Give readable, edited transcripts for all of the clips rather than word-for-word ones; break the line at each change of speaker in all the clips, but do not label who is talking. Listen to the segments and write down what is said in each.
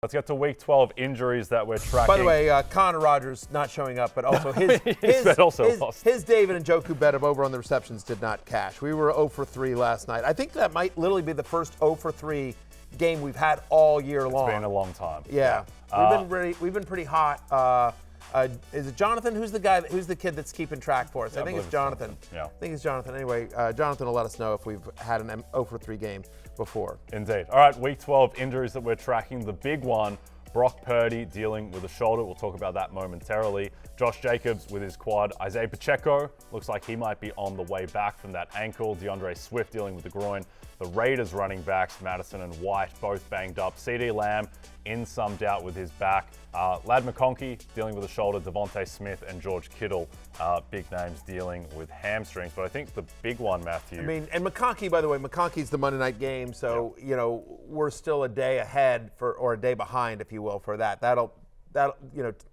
Let's get to Week 12 injuries that we're tracking.
By the way, Connor Rogers not showing up, but also his David and Njoku bet of over on the receptions did not cash. We were 0 for 3 last night. I think that might literally be the first 0 for 3 game we've had all year long.
It's been a long time.
Yeah. We've been pretty hot. Is it Jonathan? Who's the kid that's keeping track for us?
Yeah,
I think it's Jonathan.
Yeah.
I think it's Jonathan. Anyway, Jonathan will let us know if we've had an 0 for 3 game before.
Indeed. All right, Week 12 injuries that we're tracking. The big one, Brock Purdy dealing with a shoulder. We'll talk about that momentarily. Josh Jacobs with his quad. Isaiah Pacheco looks like he might be on the way back from that ankle. DeAndre Swift dealing with the groin. The Raiders running backs, Madison and White, both banged up. CeeDee Lamb in some doubt with his back. Ladd McConkey dealing with a shoulder. Devontae Smith and George Kittle, big names dealing with hamstrings. But I think the big one, Matthew.
I mean, and McConkey, by the way, McConkey's the Monday night game, so we're still a day ahead or a day behind, if you will, for that. That'll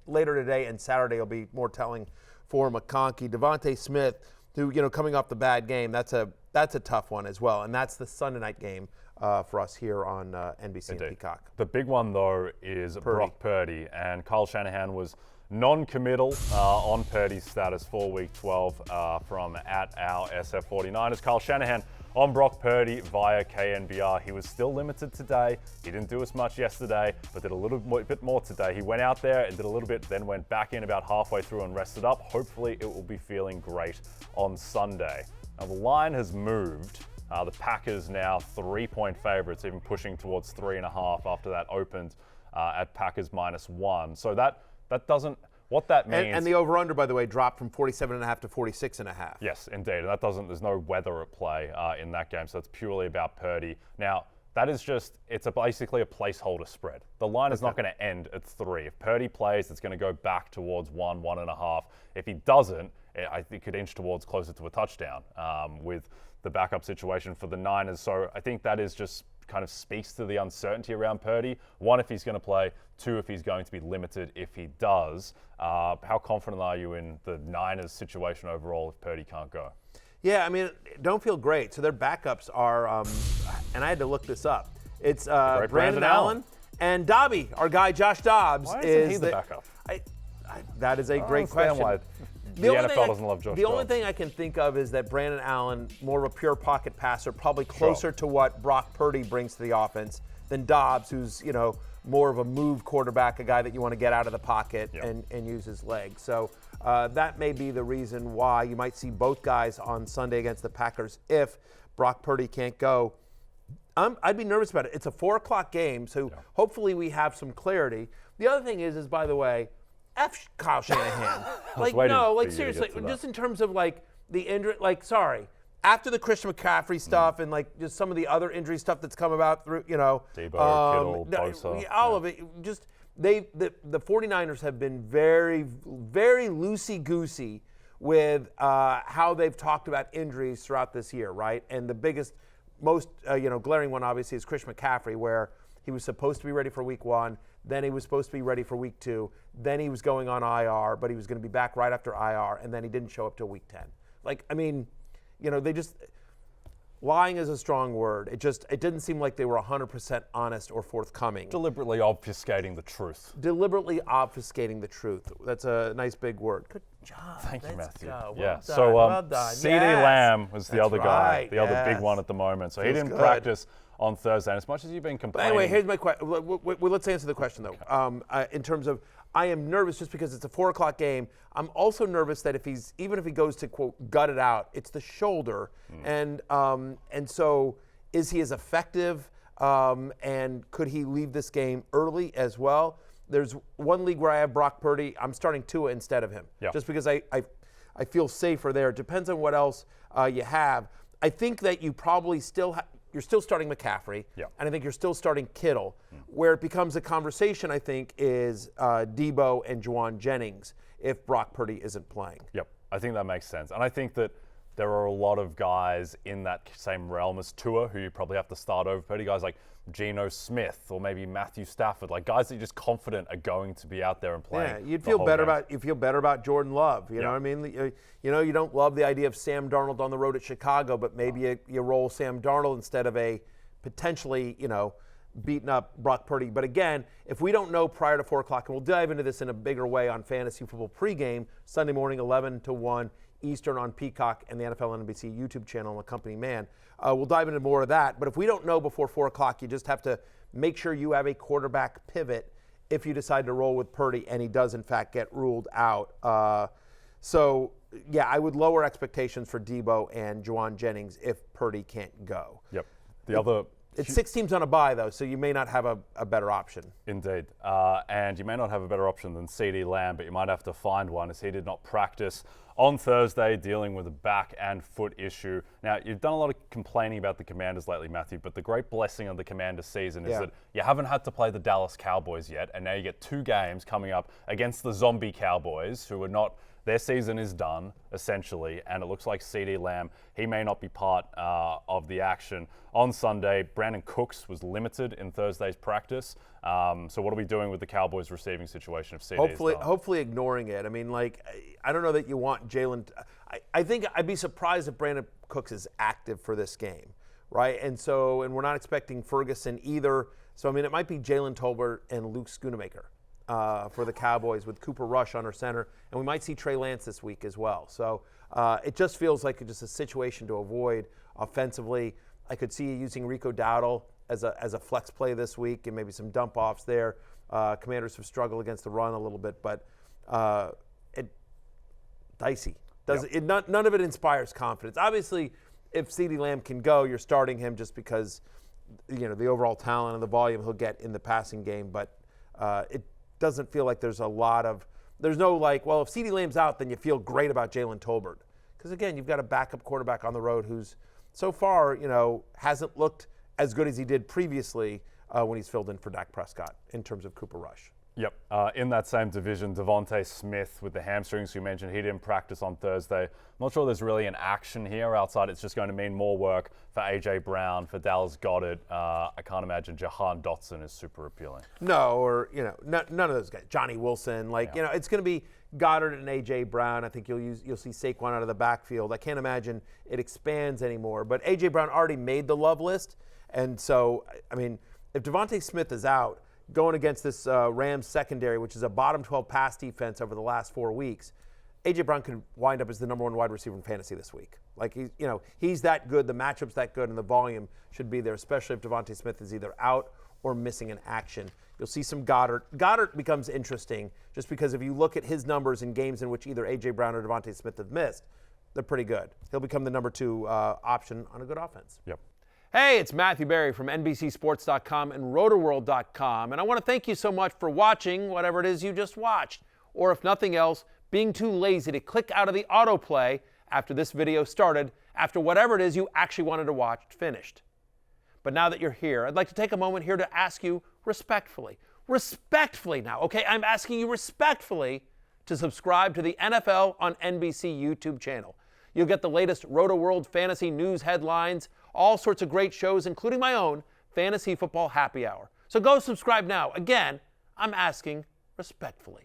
later today and Saturday will be more telling for McConkey. Devontae Smith, who coming off the bad game, that's a tough one as well, and that's the Sunday night game for us here on NBC and Peacock.
The big one, though, is Brock Purdy, and Kyle Shanahan was non-committal on Purdy's status for Week 12 from at our SF49ers. Kyle Shanahan on Brock Purdy via KNBR. He was still limited today. He didn't do as much yesterday, but did a little bit more today. He went out there and did a little bit, then went back in about halfway through and rested up. Hopefully it will be feeling great on Sunday. Now the line has moved. The Packers now 3-point favorites, even pushing towards 3.5 after that opened at Packers -1. So that doesn't, what that means.
And the over-under, by the way, dropped from 47.5 to 46.5.
Yes, indeed. And that doesn't, there's no weather at play in that game. So it's purely about Purdy. Now, that is just, it's basically a placeholder spread. The line is not going to end at 3. If Purdy plays, it's going to go back towards 1.5. If he doesn't, I think it could inch towards closer to a touchdown with the backup situation for the Niners. So I think that is just kind of speaks to the uncertainty around Purdy. 1, if he's going to play. 2, if he's going to be limited if he does. How confident are you in the Niners situation overall if Purdy can't go?
Yeah, I mean, don't feel great. So their backups are, and I had to look this up. It's Brandon Allen and Dobby, our guy Josh Dobbs.
Why isn't he the backup?
That is a great question.
Why the NFL doesn't love Josh Dobbs.
The only thing I can think of is that Brandon Allen, more of a pure pocket passer, probably closer to what Brock Purdy brings to the offense than Dobbs, who's, more of a move quarterback, a guy that you want to get out of the pocket and use his legs. So that may be the reason why you might see both guys on Sunday against the Packers if Brock Purdy can't go. I'd be nervous about it. It's a 4 o'clock game, so hopefully we have some clarity. The other thing is by the way, F Kyle Shanahan. Seriously, just in terms of the injury, after the Christian McCaffrey stuff and just some of the other injury stuff that's come about through,
Debo, Kittle, Bosa.
All of it, just the 49ers have been very, very loosey-goosey with how they've talked about injuries throughout this year, right? And the biggest, most glaring one obviously is Christian McCaffrey, where he was supposed to be ready for Week 1, then he was supposed to be ready for Week 2, then he was going on IR, but he was going to be back right after IR, and then he didn't show up till Week 10. They just, lying is a strong word. It didn't seem like they were 100% honest or forthcoming.
Deliberately obfuscating the truth.
Deliberately obfuscating the truth. That's a nice big word. Good job.
Thank you, Matthew.
Well
yeah.
done.
So
well done.
CeeDee Lamb was the other guy, the other big
Yes.
one at the moment. So he
Feels
didn't
good.
practice on Thursday. And as much as you've been complaining.
Anyway, here's my question. Let's answer the question, though.
Okay.
In terms of, I am nervous just because it's a 4 o'clock game. I'm also nervous that even if he goes to, quote, gut it out, it's the shoulder. And so is he as effective? And could he leave this game early as well? There's one league where I have Brock Purdy. I'm starting Tua instead of him.
Yep.
Just because I feel safer there. It depends on what else you have. I think that you probably you're still starting McCaffrey, and I think you're still starting Kittle. Where it becomes a conversation, I think, is Debo and Juwan Jennings if Brock Purdy isn't playing.
Yep, I think that makes sense. And I think that there are a lot of guys in that same realm as Tua who you probably have to start over Purdy, guys like Geno Smith or maybe Matthew Stafford, guys that you're just confident are going to be out there and playing.
Yeah, you feel better about Jordan Love. You know what I mean? You don't love the idea of Sam Darnold on the road at Chicago, but maybe you roll Sam Darnold instead of a potentially, beating up Brock Purdy. But again, if we don't know prior to 4 o'clock, and we'll dive into this in a bigger way on Fantasy Football Pregame, Sunday morning, 11 to 1 Eastern on Peacock and the NFL and NBC YouTube channel on the Company Man. We'll dive into more of that. But if we don't know before 4 o'clock, you just have to make sure you have a quarterback pivot if you decide to roll with Purdy, and he does, in fact, get ruled out. So, yeah, I would lower expectations for Debo and Juwan Jennings if Purdy can't go.
Yep.
It's 6 teams on a bye, though, so you may not have a better option.
Indeed. And you may not have a better option than CeeDee Lamb, but you might have to find one, as he did not practice on Thursday, dealing with a back and foot issue. Now, you've done a lot of complaining about the Commanders lately, Matthew, but the great blessing of the Commanders season is that you haven't had to play the Dallas Cowboys yet, and now you get 2 games coming up against the zombie Cowboys, who are not... Their season is done, essentially, and it looks like CeeDee Lamb, he may not be part of the action. On Sunday, Brandon Cooks was limited in Thursday's practice. So what are we doing with the Cowboys' receiving situation if CeeDee is done?
Hopefully ignoring it. I mean, I don't know that you want Jalen. I think I'd be surprised if Brandon Cooks is active for this game, right? And we're not expecting Ferguson either. So, I mean, it might be Jalen Tolbert and Luke Schoonemaker for the Cowboys with Cooper Rush under center. And we might see Trey Lance this week as well. So it just feels like just a situation to avoid offensively. I could see you using Rico Dowdle as a flex play this week and maybe some dump offs there. Commanders have struggled against the run a little bit, but dicey. None of it inspires confidence. Obviously, if CeeDee Lamb can go, you're starting him just because the overall talent and the volume he'll get in the passing game. But it doesn't feel like there's no if CeeDee Lamb's out, then you feel great about Jalen Tolbert. Because again, you've got a backup quarterback on the road who's so far, hasn't looked as good as he did previously when he's filled in for Dak Prescott in terms of Cooper Rush.
Yep. In that same division, Devontae Smith with the hamstrings, you mentioned he didn't practice on Thursday. I'm not sure there's really an action here outside. It's just going to mean more work for A.J. Brown, for Dallas Goedert. I can't imagine Jahan Dotson is super appealing.
No, or, none of those guys. Johnny Wilson. It's going to be Goddard and A.J. Brown. I think you'll see Saquon out of the backfield. I can't imagine it expands anymore. But A.J. Brown already made the love list. And so, I mean, if Devontae Smith is out, going against this Rams secondary, which is a bottom 12 pass defense over the last 4 weeks, A.J. Brown could wind up as the number 1 wide receiver in fantasy this week. He's that good, the matchup's that good, and the volume should be there, especially if Devontae Smith is either out or missing an action. You'll see some Goddard. Goddard becomes interesting just because if you look at his numbers in games in which either A.J. Brown or Devontae Smith have missed, they're pretty good. He'll become the number 2 option on a good offense.
Yep.
Hey, it's Matthew Berry from NBCSports.com and RotoWorld.com, and I want to thank you so much for watching whatever it is you just watched, or if nothing else, being too lazy to click out of the autoplay after this video started, after whatever it is you actually wanted to watch finished. But now that you're here, I'd like to take a moment here to ask you respectfully now, okay? I'm asking you respectfully to subscribe to the NFL on NBC YouTube channel. You'll get the latest RotoWorld fantasy news headlines, all sorts of great shows, including my own Fantasy Football Happy Hour. So go subscribe now. Again, I'm asking respectfully.